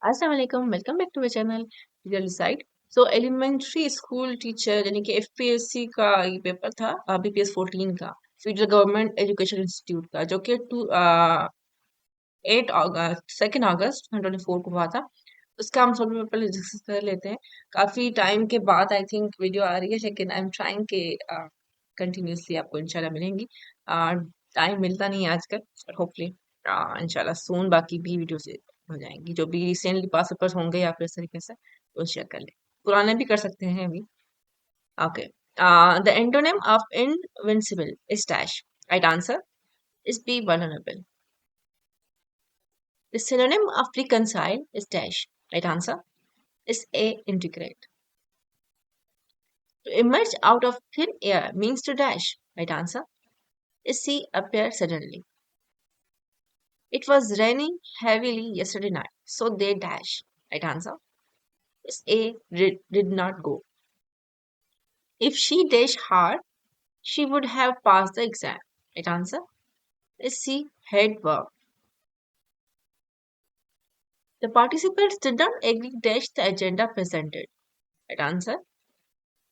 अस्सलाम वालेकुम welcome back to my channel real site. So elementary school teacher यानी कि एफपीएससी का ये पेपर था, बीपीएस 14 का, फेडरल गवर्नमेंट एजुकेशन इंस्टीट्यूट का, जो कि 8 अगस्त 2 अगस्त 2024 को हुआ था। उसका हम सब पेपर डिस्कस कर लेते हैं। काफी टाइम के बाद आई थिंक वीडियो आ रही है, लेकिन आई एम ट्राइंग के कंटिन्यूसली आपको इंशाल्लाह मिलेंगी। टाइम मिलता नहीं है आजकल, और होपफुली इंशाल्लाह सून बाकी भी वीडियो से हो जाएंगी, जो भी रिसेंटली पास पेपर्स होंगे या फिर इस तरीके से वो शेयर कर ले। पुराने भी कर सकते हैं अभी। Okay, the antonym of invincible is dash. Right answer is B vulnerable. The synonym of reconcile is dash. Right answer is A, integrate. To emerge out of thin air means to dash. Right answer is C, appear suddenly. It was raining heavily yesterday night, so they dash. Right answer is A, did not go. If she dashed hard, she would have passed the exam. Right answer is C, had work. The participants did not agree dash the agenda presented. Right answer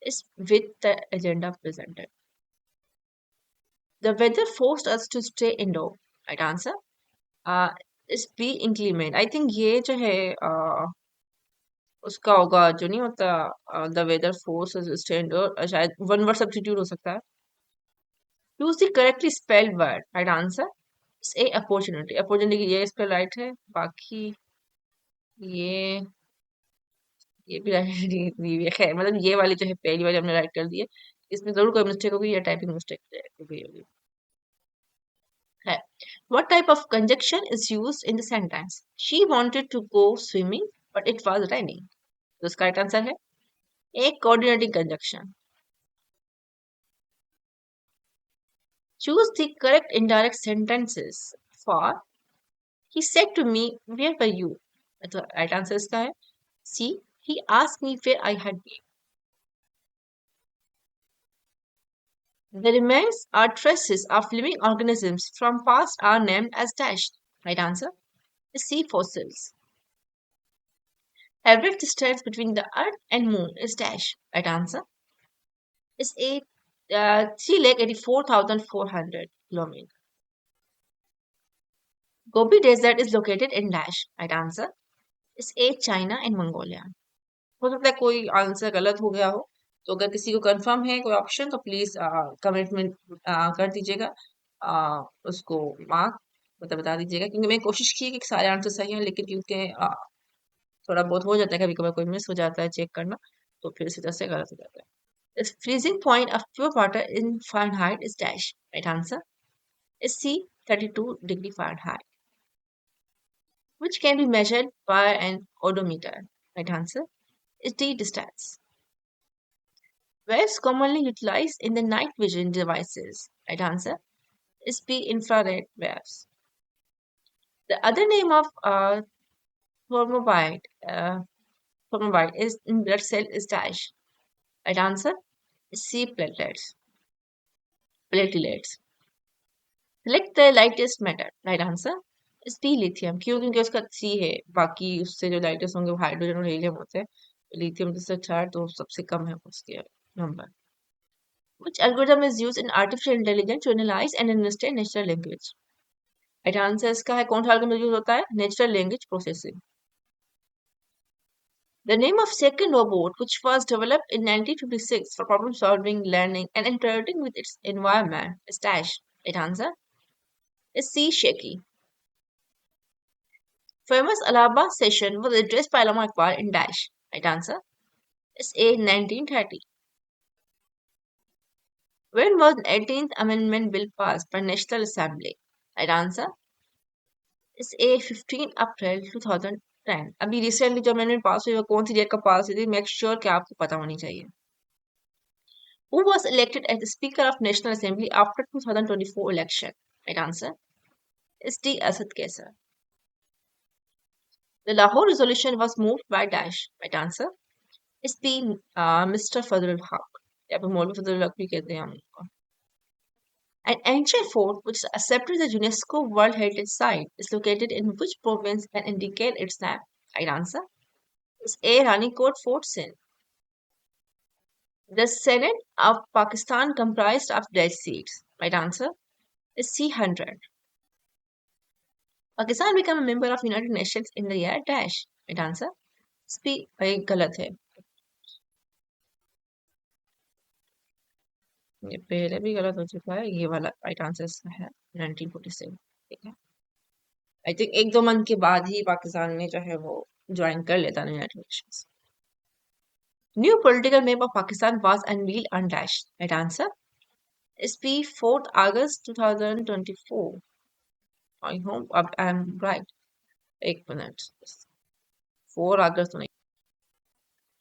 is with the agenda presented. The weather forced us to stay indoor. Right answer uh, is B, inclement. I think ये जो है उसका होगा, जो नहीं होता, the weather force us to stay indoor, शायद one word substitute हो सकता है। Use the correctly spelled word. Right answer is A, opportunity. Opportunity ये स्पेल राइट है, बाकी ये ये भी राइट नहीं है। खैर, मतलब ये वाली जो है पहली वाली हमने राइट कर दी है, इसमें जरूर कोई मिस्टेक होगी या टाइपिंग मिस्टेक होगी। है। What type of conjunction is used in the sentence? She wanted to go swimming, but it was raining. तो इसका right answer है A, coordinating conjunction. Choose the correct indirect sentences for he said to me, "Where were you?" तो right answer इसका है C, he asked me where I had been. The remains or traces of living organisms from past are named as dash. Right answer is C, fossils. Average distance between the Earth and Moon is dash. Right answer is A, 384,400 kilometers. Gobi Desert is located in dash. Right answer is A, China and Mongolia. हो सकता है कोई answer गलत हो गया हो, तो अगर किसी को कंफर्म है कोई ऑप्शन तो प्लीज कमेंट में कर दीजिएगा। उसको मार्क बता दीजिएगा, क्योंकि मैंने कोशिश की कि सारे आंसर सही हैं, लेकिन क्योंकि थोड़ा बहुत हो जाता है, कभी कभार कोई मिस हो जाता है चेक करना, तो फिर इसी तरह से गलत हो जाता है। The freezing point of pure water in Fahrenheit is dash. Right answer is C, 32 degree Fahrenheit, which can be measured by an odometer. Right answer is D, distance. Waves commonly utilized in the night vision devices. Right answer is B, infrared waves. The other name of formamide, formamide is in blood cell is dash. Right answer is C, platelets. Platelets. Select the lightest matter. Right answer is B, lithium. क्यों? क्योंकि उसका C है, बाकी उससे जो lightest होंगे वो hydrogen और हीलियम होते हैं। लिथियम जिससे अच्छा है, तो सबसे कम है उसके number. Which algorithm is used in artificial intelligence to analyze and understand natural language? Right answer इसका है, कौन सा algorithm यूज होता है? Natural language processing. The name of second robot, which was developed in 1956 for problem solving, learning, and interacting with its environment, is dash. Right answer is C, Shaky. Famous Allahabad session was addressed by Allama Iqbal in dash. Right answer is A, 1930. When was the 18th Amendment Bill passed by National Assembly? Right answer is A, 15 April 2010. अभी recently जो amendment पास हुई वो कौन सी date का पास हुई थी, make sure कि आपको पता होनी चाहिए। Who was elected as the Speaker of National Assembly after 2024 election? Right answer is D, Asad Kaisar. The Lahore resolution was moved by dash. Right answer is B, Mr. Fadlul Haq. या फिर मौलवी फजल हक भी कहते हैं हम उनको। An ancient fort which is accepted as a UNESCO World Heritage Site is located in which province and indicate its name? Right answer is A. Ranikot Fort Singh. The Senate of Pakistan comprised of dash seats. Right answer is C. 100. Pakistan became a member of United Nations in the year dash. Right answer is B. भाई गलत है, ये पहले भी गलत हो चुका है, ये वाला राइट आंसर है 1947। ठीक है, आई थिंक एक दो मंथ के बाद ही पाकिस्तान ने जो है वो ज्वाइन कर लेता United Nations. New political map of Pakistan was unveiled on dash. Right answer is B 4 August 2024। I hope अब आई एम राइट। एक मिनट, 4 अगस्त तो नहीं,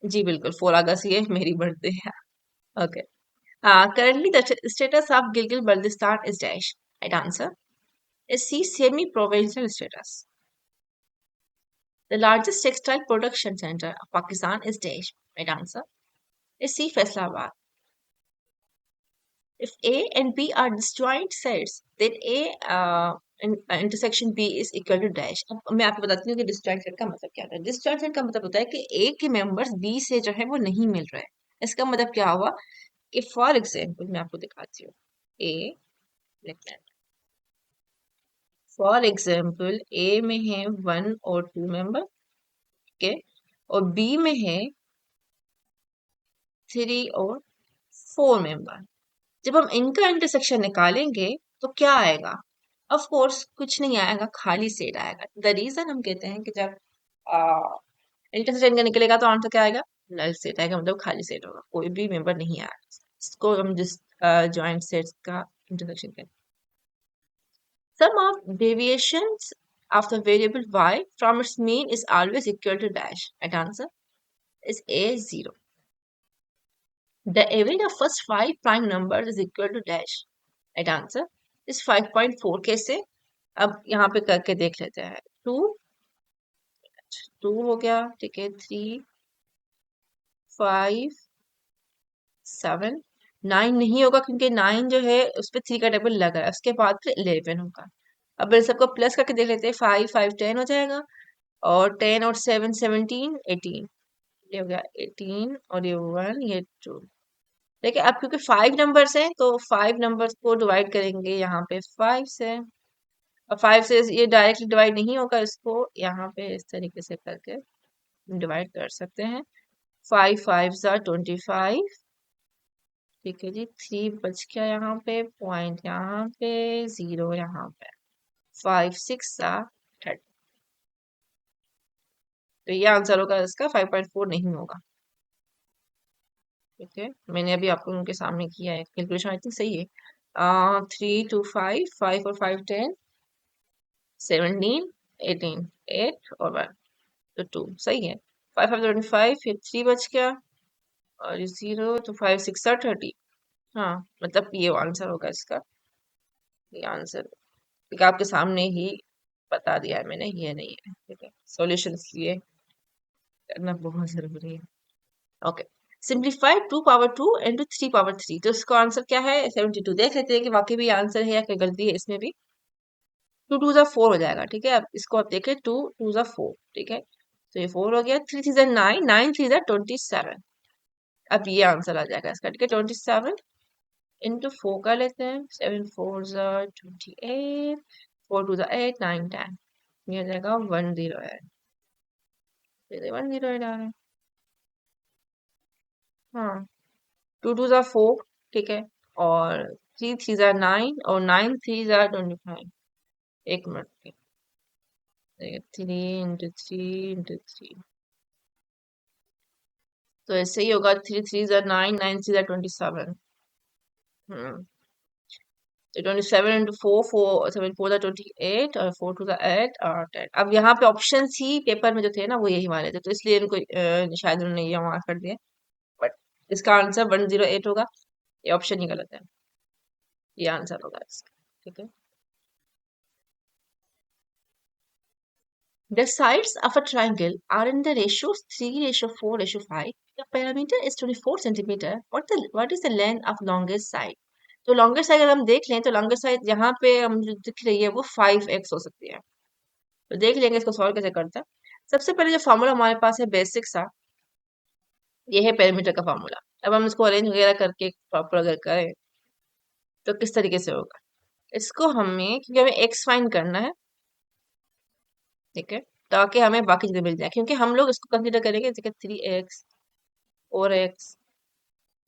जी बिल्कुल 4 अगस्त ये मेरी बर्थडे है। Okay, currently the status of Gilgit Baltistan is dash. Right answer is C. Semi-provincial status. The largest textile production center of Pakistan is dash. Right answer is C. Faisalabad. If A and B are disjoint sets, then A intersection B is equal to dash. अब मैं आपको बताती हूँ कि disjoint set का मतलब क्या होता है। disjoint set का मतलब होता है कि A के members B से जो है वो नहीं मिल रहे हैं। इसका मतलब क्या हुआ कि फॉर एग्जाम्पल मैं आपको दिखाती हूँ। A लिखना है, फॉर एग्जाम्पल ए में है 1 और 2 मेंबर, ठीक है, और बी में है 3 और 4 मेंबर। जब हम इनका इंटरसेक्शन निकालेंगे तो क्या आएगा? ऑफ कोर्स कुछ नहीं आएगा, खाली सेट आएगा। द रीजन हम कहते हैं कि जब इंटरसेक्शन का निकलेगा तो आंसर क्या आएगा? नल सेट आएगा, मतलब खाली सेट होगा, कोई भी मेंबर नहीं आएगा। इसको हम जिस जॉइंट सेट्स का इंटरसेक्शन कहते हैं। Sum of deviations of the variable y from its mean is always equal to dash. Right answer is A 0. The average of first 5 prime numbers is equal to dash. Right answer is 5.4. कैसे? अब यहाँ पे करके देख लेते हैं। 2 हो गया, ठीक है, 3 5 7 9 नहीं होगा क्योंकि 9 जो है उस पर 3 का टेबल लगा है, उसके बाद फिर 11 होगा। अब इन सबको प्लस करके देख लेते हैं। 5 5 10 हो जाएगा, और 10 और 7 17 18, ये हो गया 18, और ये 1 ये 2। देखिए अब क्योंकि 5 नंबर्स हैं तो 5 नंबर्स को डिवाइड करेंगे यहाँ पे 5 से, और 5 से ये डायरेक्टली डिवाइड नहीं होगा, इसको यहाँ पे इस तरीके से करके डिवाइड कर सकते हैं। 5 5 ज़ा 25, ठीक है जी, 3 बच गया यहाँ पे, पॉइंट यहाँ पे, 0 यहाँ पे, 5 6 ज़ा 30। तो ये आंसर होगा इसका, 5.4 नहीं होगा। ठीक है, मैंने अभी आपको उनके सामने किया है कैलकुलेशन, आई थिंक सही है। 3 2 5, 5 और 5 10, 17 18, 8 और 1, तो 2 सही है। 5 5 25, फिर 3 बच गया, और 0, तो 5 6 30। हाँ, मतलब ये आंसर होगा इसका, ये आंसर, ठीक है, आपके सामने ही बता दिया है मैंने, ये नहीं है। ठीक है, सॉल्यूशन इसलिए करना बहुत जरूरी है। Okay, simplify 2 power 2 into 3 power 3, तो इसका आंसर क्या है? 72। देख लेते हैं कि वाकई भी आंसर है या कोई गलती है इसमें भी। 2 2 ज़ा 4 हो जाएगा, ठीक है। अब इसको आप देखें, 2 2 ज़ा 4, ठीक है, तो ये 4 हो गया। 3 3 ज़ा 9, 9 3 ज़ा 27। अब ये आंसर आ जाएगा इसका, ठीक है। 27 इंटू 4 कर लेते हैं, 7 4 ज़ा 28, 4 2 ज़ा 8, 9 10, ये हो जाएगा 108। 108 आ रहा है, हाँ। 2 2 ज़ा 4, ठीक है, और 3 3 ज़ा 9, और 9 3 ज़ा 25। एक मिनट, 3 इंटू 3 इंटू 3, तो ऐसे ही होगा। 3 3 ज़ा 9, 9 3 ज़ा 27। हम्म, तो 27 इंटू 4, 4 7 4 ज़ा 28, और 4 2 ज़ा 8, और 10। अब यहाँ पे ऑप्शन ही पेपर में जो थे ना वो यही वाले थे, तो इसलिए इनको शायद उन्होंने ये मार्क कर दिया, बट इसका आंसर 108 होगा। ये ऑप्शन ही गलत है, ये आंसर होगा इसका, ठीक है। The sides of a triangle are in the ratios 3:4:5. The perimeter is 24 centimeter. What is the length of longest side? तो longest side अगर हम देख लें तो longest side यहाँ पे हम जो दिख रही है वो 5x हो सकती है। तो देख लेंगे इसको सॉल्व कैसे करता है। सबसे पहले जो फॉर्मूला हमारे पास है बेसिक सा, ये है पेरीमीटर का फॉर्मूला। अब हम इसको अरेंज वगैरह करके प्रॉपर अगर करें तो किस तरीके से होगा, इसको हमें, क्योंकि हमें एक्स फाइंड करना है, ठीक है, ताकि हमें बाकी चीजें मिल जाए, क्योंकि हम लोग इसको कंसिडर करेंगे जैसे 3x 4x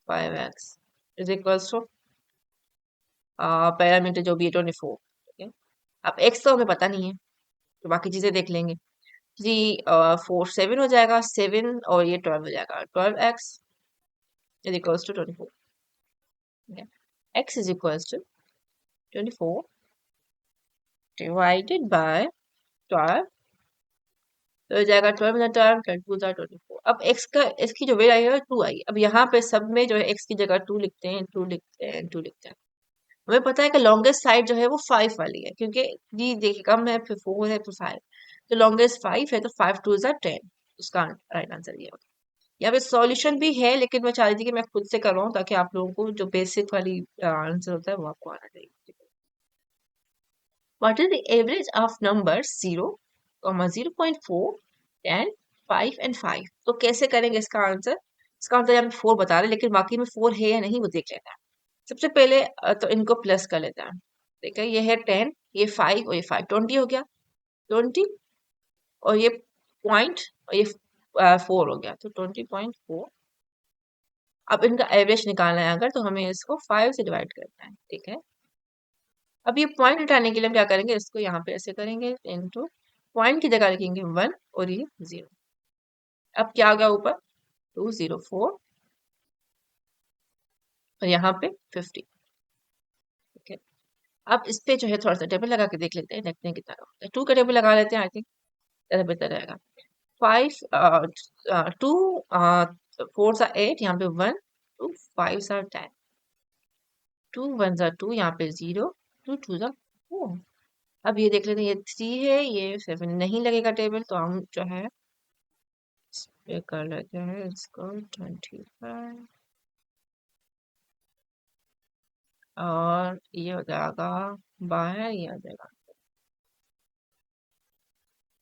5x is equals to parameter जो भी है 24, ठीक है। अब x तो हमें पता नहीं है, तो बाकी चीजें देख लेंगे। 3 4 7 हो जाएगा, 7 और ये 12 हो जाएगा, 12x इज इक्वल्स टू 24, ठीक है। x is equals to 24 divided by 12, तो हो जाएगा 12 में 12, 2 24। अब x का, इसकी जो वैल्यू आई है 2 आई। अब यहाँ पे सब में जो है x की जगह 2 लिखते हैं, 2 लिखते हैं, 2 लिखते हैं। हमें पता है कि लॉन्गेस्ट साइड जो है वो 5 वाली है, क्योंकि जी देखिए कम है, फिर 4 है, फिर 5, तो लॉन्गेस्ट 5 है, तो 5 2 10, उसका राइट आंसर ये होगा। यहाँ पे सॉल्यूशन भी है, लेकिन मैं चाह रही थी कि मैं खुद से करवाऊँ ताकि आप लोगों को जो बेसिक वाली आंसर होता है वो आपको आना चाहिए। What is the average of numbers 0, 0.4, 10, 5 and 5? तो कैसे करेंगे इसका आंसर? इसका आंसर यहाँ पे 4 बता रहे हैं, लेकिन बाकी में 4 है या नहीं वो देख लेते हैं। सबसे पहले तो इनको प्लस कर लेते हैं। ठीक है, ये है 10, ये 5 और ये 5, 20 हो गया, 20, और ये पॉइंट, और ये 4 हो गया, तो 20.4। अब इनका एवरेज निकालना है अगर, तो हमें इसको 5 से डिवाइड करना है, ठीक है। अब ये पॉइंट हटाने के लिए हम क्या करेंगे, इसको यहाँ पे ऐसे करेंगे, इनटू पॉइंट की जगह लिखेंगे 1 और ये 0। अब क्या आ गया ऊपर, 204 और यहाँ पे 50, ठीक है। अब इस पे जो है थोड़ा सा टेबल लगा के देख लेते हैं, देखते हैं कितना होता है। 2 का टेबल लगा लेते हैं, आई थिंक ज़्यादा बेहतर रहेगा। 5 2 4 सा 8, यहाँ पे 1 2 5 सा 10, 2 1 सा 2, यहाँ पे 0, 2 2 सा 4। अब ये देख लेते हैं, ये 3 है, ये 7 नहीं लगेगा टेबल, तो हम जो है ये कर लेते हैं इसको 25, और ये हो जाएगा बाहर, ये हो जाएगा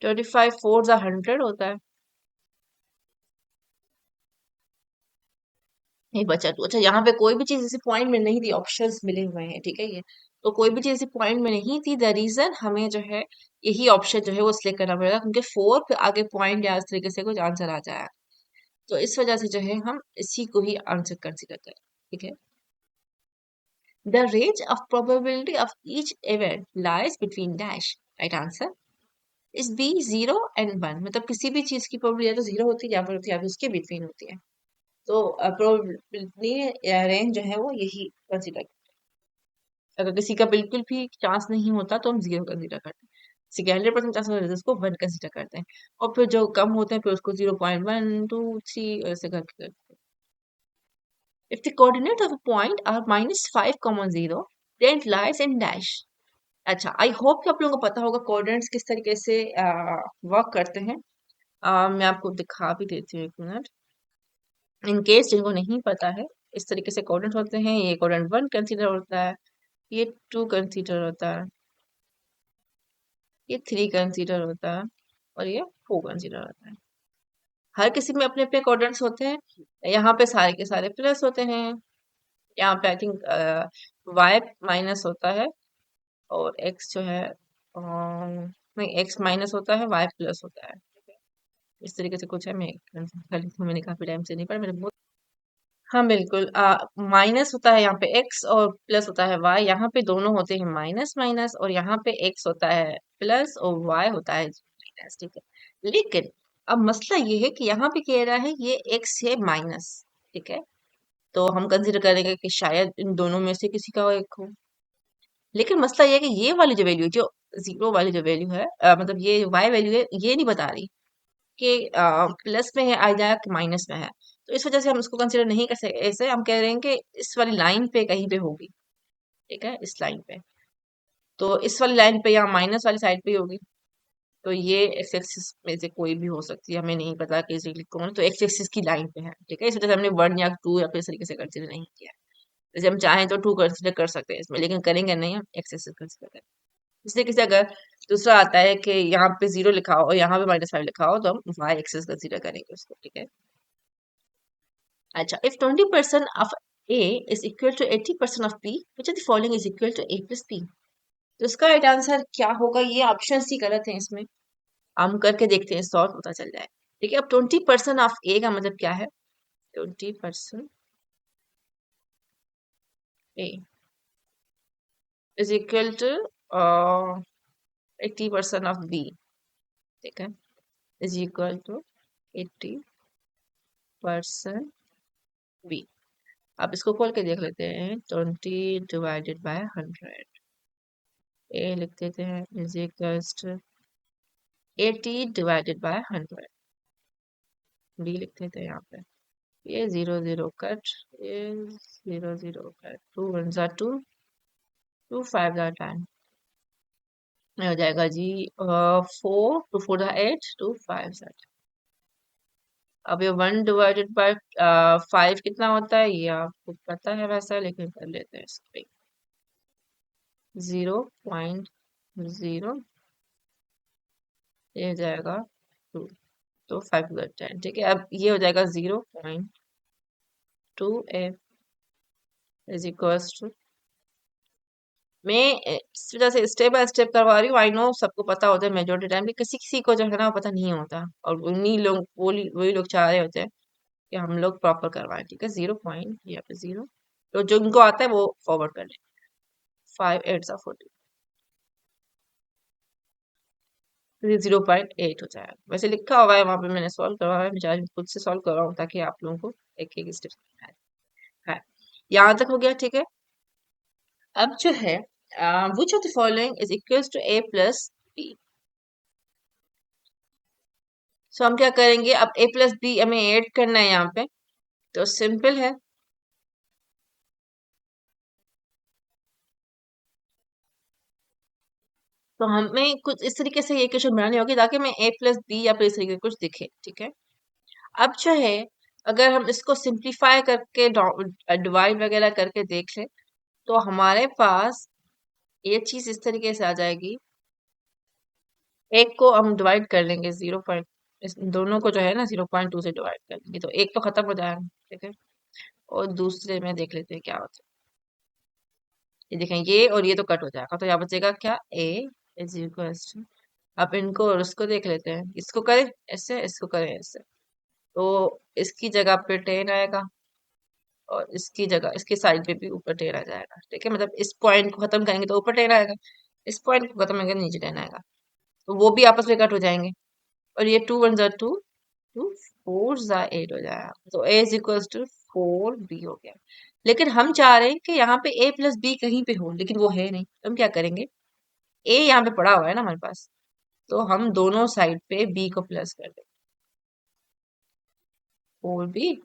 25, 4 जा 100 होता है, नहीं बचा 2। अच्छा, यहाँ पे कोई भी चीज इसी पॉइंट में नहीं थी, ऑप्शंस मिले हुए हैं, ठीक है। ये तो कोई भी चीज इसी पॉइंट में नहीं थी, द रीजन हमें जो है यही ऑप्शन जो है वो सिलेक्ट करना पड़ेगा, क्योंकि 4 पे आगे पॉइंट या इस तरीके से कुछ आंसर आ जाए, तो इस वजह से जो है हम इसी को ही आंसर कंसिडर करें, ठीक है। The range of probability of each event lies between dash, right answer is B 0 and 1। मतलब किसी भी चीज की प्रोबेबिलिटी या तो 0 होती है, या फिर होती है, या फिर उसके बिटवीन होती है। तो प्रोबेबिलिटी रेंज जो है वो यही कंसिडर, अगर किसी का बिल्कुल भी चांस नहीं होता तो हम 0 कंसिडर करते हैं, किसी के 100% चांस होता है तो उसको 1 कंसिडर करते हैं, और फिर जो कम होते हैं फिर उसको 0.1 2 3 ऐसे करके करते हैं। If the coordinate of a point are -5, 0, then it lies in dash। अच्छा, आई होप कि आप लोगों को पता होगा कोऑर्डिनेट्स किस तरीके से वर्क करते हैं। मैं आपको दिखा भी देती हूँ, एक मिनट, इन केस जिनको नहीं पता है। इस तरीके से कोऑर्डिनेट होते हैं, ये कोऑर्डिनेट 1 कंसीडर होता है, ये 2 कंसीडर होता है, ये 3 कंसीडर होता है, और ये 4 कंसीडर होता है। हर किसी में अपने अपने कोऑर्डिनेट्स होते हैं। यहाँ पे सारे के सारे प्लस होते हैं, यहाँ पे आई थिंक वाई माइनस होता है, और एक्स जो है नहीं, एक्स माइनस होता है, वाई प्लस होता है, इस तरीके से कुछ है। मैं मैंने काफी टाइम से नहीं पढ़ा, मेरे बहुत। हाँ बिल्कुल, माइनस होता है यहाँ पे एक्स और प्लस होता है वाई, यहाँ पे दोनों होते हैं माइनस माइनस, और यहाँ पे एक्स होता है प्लस और वाई होता है माइनस, ठीक है। लेकिन अब मसला ये है कि यहाँ पे कह रहा है ये एक्स है माइनस, ठीक है, तो हम कंसिडर करेंगे कि शायद इन दोनों में से किसी का एक हो। लेकिन मसला ये है कि ये वाली जो वैल्यू, जो 0 वाली जो वैल्यू है, मतलब ये वाई वैल्यू है, ये नहीं बता रही कि प्लस में है आ जाएगा कि माइनस में है, तो इस वजह से हम इसको कंसिडर नहीं कर सकते। ऐसे हम कह रहे हैं कि इस वाली लाइन पे कहीं पे होगी, ठीक है, इस लाइन पे, तो इस वाली लाइन पे या माइनस वाली साइड पे ही होगी, तो ये एक्स एक्सिस में से कोई भी हो सकती है, हमें नहीं पता कि एग्जैक्टली कौन है, तो एक्स एक्सिस की लाइन पे है, ठीक है। इस वजह से हमने 1 या 2 या फिर इस तरीके से कंसिडर नहीं किया। जैसे हम चाहें तो 2 कंसिडर कर सकते हैं इसमें, लेकिन करेंगे नहीं, हम एक्स एक्सिस कंसिडर करेंगे। इसलिए किसी अगर दूसरा आता है कि यहाँ पे 0 लिखा हो और यहाँ पे -5 लिखा हो तो हम y एक्सिस कंसीडर करेंगे उसको, ठीक है। अच्छा, if 20% of A is equal to 80% of B, which of the following is equal to A plus B? तो इसका राइट आंसर क्या होगा? ये ऑप्शन ही गलत है इसमें। हम करके देखते हैं, सॉल्व पता चल जाए। ठीक है, अब 20% ऑफ ए का मतलब क्या है? 20% A is equal to 80% of B. ठीक है, इज इक्वल टू 80% बी। अब इसको खोल के देख लेते हैं। 20 डिवाइडेड बाय 100, ए लिख देते हैं is equal to 80 divided by 100, B लिख देते हैं यहाँ पे। ये 0 0 कट, ये 0 0 कट, 2 1 जा 2, 2 5 जा 10, हो जाएगा जी 4, 2 4 जा 8, 2 5 जा 10। अब ये 1 डिवाइडेड बाय 5 कितना होता है ये आपको पता है वैसा, लेकिन कर लेते हैं इसको। 0.0, ये हो जाएगा 2, तो 5 10। ठीक है, अब ये हो जाएगा 0.2 इज इक्वल्स टू, मैं इस वजह से स्टेप बाय स्टेप करवा रही हूँ। आई नो सबको पता होता है मेजोरिटी टाइम, लेकिन किसी किसी को जो है ना वो पता नहीं होता, और उन्हीं लोग वही लोग चाह रहे होते हैं कि हम लोग प्रॉपर करवाएं। ठीक है, 0 यहाँ पे 0, तो जो उनको आता है वो फॉरवर्ड कर ले। 5 8 सा 40, 0.8 हो जाएगा। वैसे लिखा हुआ है वहां पे, मैंने सॉल्व करवाया है, बेचारी खुद से सॉल्व कर रहा हूँ ताकि आप लोगों को एक एक स्टेप है। यहाँ तक हो गया, ठीक है। अब जो है which of the following is equals to a plus b? सो हम क्या करेंगे, अब a प्लस बी हमें ऐड करना है यहाँ पे, तो सिंपल है। तो हमें कुछ इस तरीके से ये इक्वेशन बनानी होगी ताकि हमें a प्लस बी या फिर इस तरीके से कुछ दिखे। ठीक है, अब जो है अगर हम इसको सिंप्लीफाई करके डिवाइड वगैरह करके देख लें तो हमारे पास ये चीज इस तरीके से आ जाएगी। एक को हम डिवाइड कर लेंगे 0. इस दोनों को जो है ना 0.2 से डिवाइड कर लेंगे तो एक तो खत्म हो जाएगा। ठीक है, और दूसरे में देख लेते हैं क्या होता है। ये देखें, ये और ये तो कट हो जाएगा, तो यहाँ बचेगा क्या, a इज इक्वल टू, अब इनको और उसको देख लेते हैं। इसको करें ऐसे, इसको करें ऐसे, तो इसकी जगह पे 10 आएगा और इसकी जगह इसके साइड पे भी ऊपर 10 आ जाएगा। ठीक है, मतलब इस पॉइंट को खत्म करेंगे तो ऊपर 10 आएगा, इस पॉइंट को खत्म करेंगे तो नीचे 10 आएगा, तो वो भी आपस में कट हो जाएंगे। और ये 2 1 जा 2, 2 4 जा 8 हो जाएगा, तो a is equal to 4b हो गया। लेकिन हम चाह रहे हैं कि यहाँ पे a प्लस बी कहीं पे हो, लेकिन वो है नहीं, तो हम क्या करेंगे, a यहाँ पे पड़ा हुआ है ना हमारे पास, तो हम दोनों साइड पे b को प्लस कर दें, 4b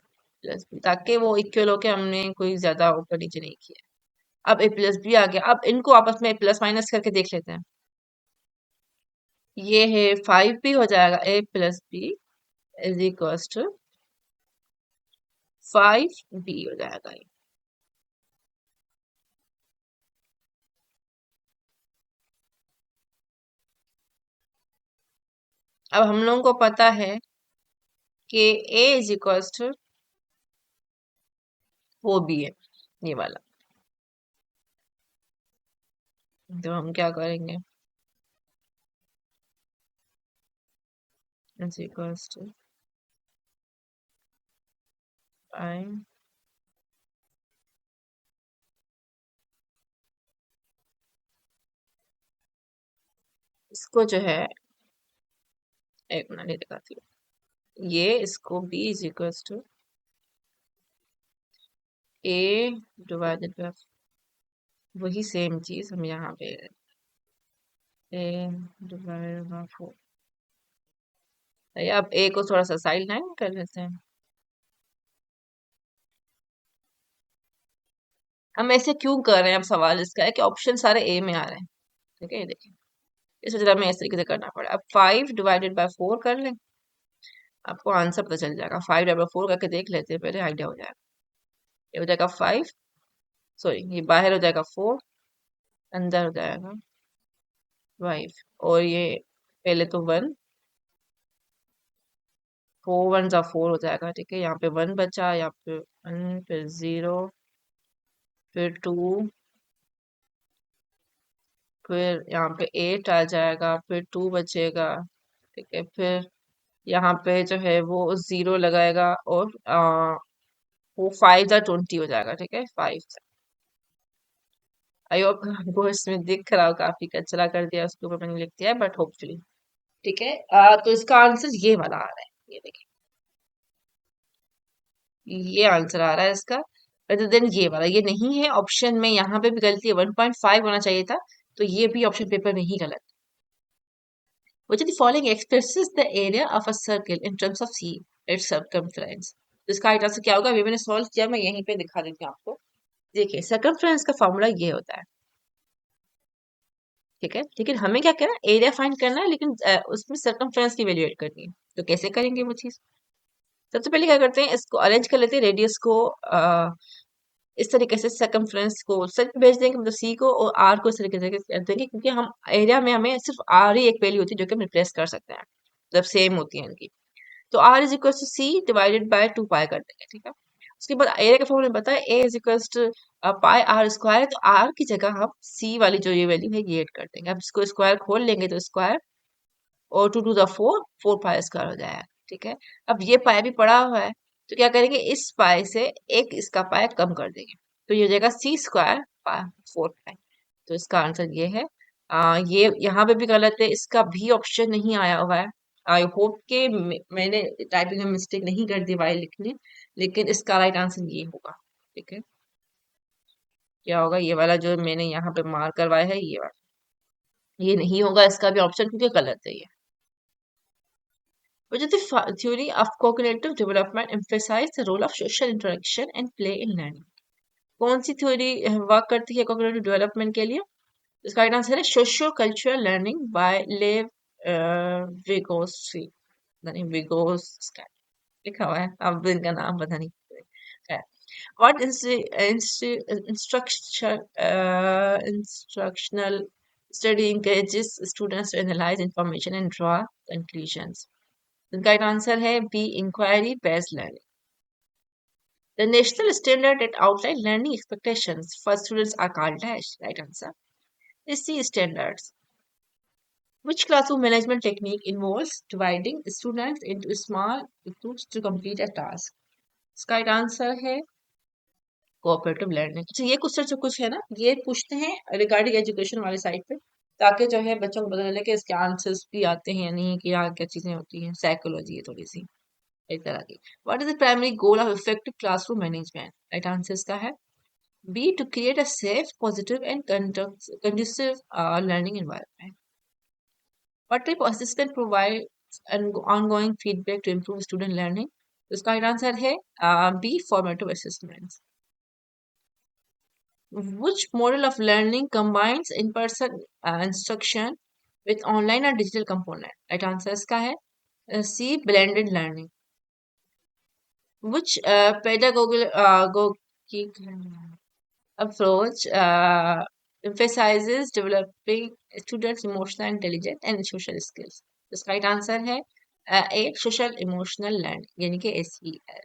प्लस बी, ताकि वो इक्वल हो के हमने कोई ज्यादा ऊपर नीचे नहीं किया। अब a प्लस बी आ गया, अब इनको आपस में प्लस माइनस करके देख लेते हैं। ये है 5b हो जाएगा, a plus B is equal to 5b हो जाएगा ये। अब हम लोगों को पता है कि a is equal to 4b है, ये वाला, तो हम क्या करेंगे, इज इक्वल टू आई, इसको जो है एक मिनट ये दिखाती हूँ, ये इसको b is equal to a divided by, वही सेम चीज हम यहाँ पे a डिवाइडेड बाय 4। अब a को थोड़ा सा साइड लाइन कर लेते हैं। हम ऐसे क्यों कर रहे हैं, अब सवाल इसका है कि ऑप्शन सारे ए में आ रहे हैं। ठीक है, ये देखिए, इस वजह हमें इस तरीके से करना पड़ा। अब 5 डिवाइडेड बाय 4 कर लें, आपको आंसर पता चल जाएगा। 5 डिवाइडेड बाय 4 करके देख लेते हैं पहले, आइडिया हो जाएगा। ये हो जाएगा 5, सॉरी ये बाहर हो जाएगा 4, अंदर हो जाएगा 5 और ये पहले तो 1, 4 1 4 हो जाएगा, ठीक है। यहाँ पे 1 बचा, यहाँ पे 1, फिर 0, फिर 2, फिर यहाँ पे 8 आ जाएगा, फिर 2 बचेगा, ठीक है। फिर यहाँ पे जो है वो 0 लगाएगा और वो 5 जा 20 हो जाएगा, ठीक है। 5, आई होप आपको इसमें दिख रहा हो, काफी कचरा कर दिया उसके ऊपर मैंने लिख दिया है, बट होपफुली ठीक है। तो इसका आंसर ये वाला आ रहा है, ये देखिए, ये आंसर आ रहा है इसका। rather देन ये वाला, ये नहीं है ऑप्शन में, यहाँ पे भी गलती है, 1.5 होना चाहिए था, तो ये भी ऑप्शन पेपर में ही गलत। Which of the following expresses the area of a circle in terms of c its circumference? तो इसका राइट आंसर क्या होगा, अभी मैंने सॉल्व किया, मैं यहीं पे दिखा देती हूँ आपको। देखिए, सर्कमफ्रेंस का फॉर्मूला ये होता है, ठीक है। लेकिन हमें क्या करना है, एरिया फाइंड करना है, लेकिन उसमें सर्कमफ्रेंस की वैल्यू ऐड करनी है। तो कैसे करेंगे वो चीज, सबसे पहले क्या करते हैं, इसको अरेंज कर लेते हैं, रेडियस को इस तरीके से, सर्कमफ्रेंस को सेट पे भेज देंगे, मतलब सी को, और आर को इस तरीके से कर देंगे, क्योंकि हम एरिया में हमें सिर्फ आर ही एक वैल्यू होती है जो कि हम रिप्लेस कर सकते हैं, मतलब सेम होती है इनकी। तो R is equal to C divided by 2 pi कर देंगे, ठीक है। उसके बाद एरिया का फॉर्मूला पता है, A is equal to pi R square, तो आर की जगह हम सी वाली जो ये वैल्यू है ये ऐड कर देंगे। अब इसको स्क्वायर खोल लेंगे तो स्क्वायर, और 2 टू द 4, 4 पाई स्क्वायर हो जाएगा, ठीक है। अब ये पाई भी पड़ा हुआ है, तो क्या करेंगे, इस पाई से एक इसका पाई कम कर देंगे, तो ये हो जाएगा सी स्क्वायर 4 पाई। तो इसका आंसर ये है। ये यहाँ पे भी गलत है, इसका भी ऑप्शन नहीं आया हुआ है। आई होप के मैंने टाइपिंग में मिस्टेक नहीं कर दी वाई लिखने, लेकिन इसका राइट आंसर ये होगा, ठीक है। क्या होगा, ये वाला जो मैंने यहाँ पे मार्क करवाया है, ये वाला, ये नहीं होगा इसका भी ऑप्शन, क्योंकि गलत है ये। Which of the theory of cognitive development emphasize the role of social interaction and play in learning? कौन सी थ्योरी वर्क करती है कॉग्निटिव डेवलपमेंट के लिए? इसका राइट आंसर है सोशियो कल्चरल लर्निंग बाय लेव विगोस्की, नहीं विगोस्की लिखा हुआ है, अब इनका नाम पता नहीं है। What instructional study encourages students to analyze information and draw conclusions? इनका राइट आंसर है B inquiry based learning. The national standard that outline learning expectations for students are called dash. Right answer is C standards. Which classroom management technique involves dividing students into small groups to complete a task? इसका right answer है cooperative learning. अच्छा, ये question जो कुछ है ना, ये पूछते हैं रिगार्डिंग एजुकेशन वाले साइड पे, ताकि जो है बच्चों को पता चले कि इसके आंसर्स भी आते हैं या नहीं, कि यहाँ क्या चीजें होती हैं, साइकोलॉजी है थोड़ी सी एक तरह की। What is the primary goal of effective classroom management? Right answer इसका है B. To create a safe, positive, and conducive learning environment. What type of assessment provides an ongoing feedback to improve student learning? तो इसका right answer है B. Formative assessments. Which model of learning combines in-person instruction with online or digital component? Right answer इसका है C. Blended learning. Which pedagogical approach emphasizes developing students' emotional intelligence and social skills? इसका right answer है A. Social emotional learning, यानी कि SEL.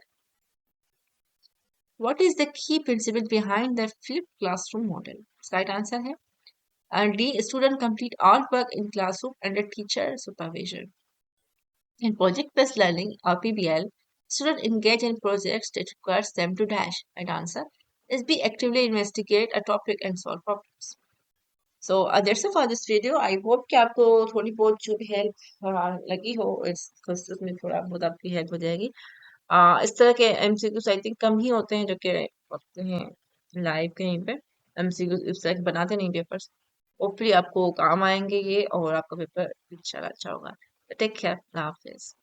What is the key principle behind the flipped classroom model? इसका right answer है D. Student complete all work in classroom under teacher supervision. In project-based learning or PBL, students engage in projects that requires them to dash. Right answer is B. Actively investigate a topic and solve problems. So that's it for this video. I hope कि आपको थोड़ी बहुत जो भी help लगी हो, इस courses में थोड़ा बहुत आपकी हेल्प हो जाएगी। इस तरह के एमसीक्यूज आई थिंक कम ही होते हैं जो कि होते हैं लाइव कहीं पे, एमसीक्यूज इस तरह के बनाते नहीं पेपर्स। होपफुली आपको काम आएंगे ये, और आपका पेपर इंशाल्लाह अच्छा होगा। टेक केयर, अल्लाह हाफिज।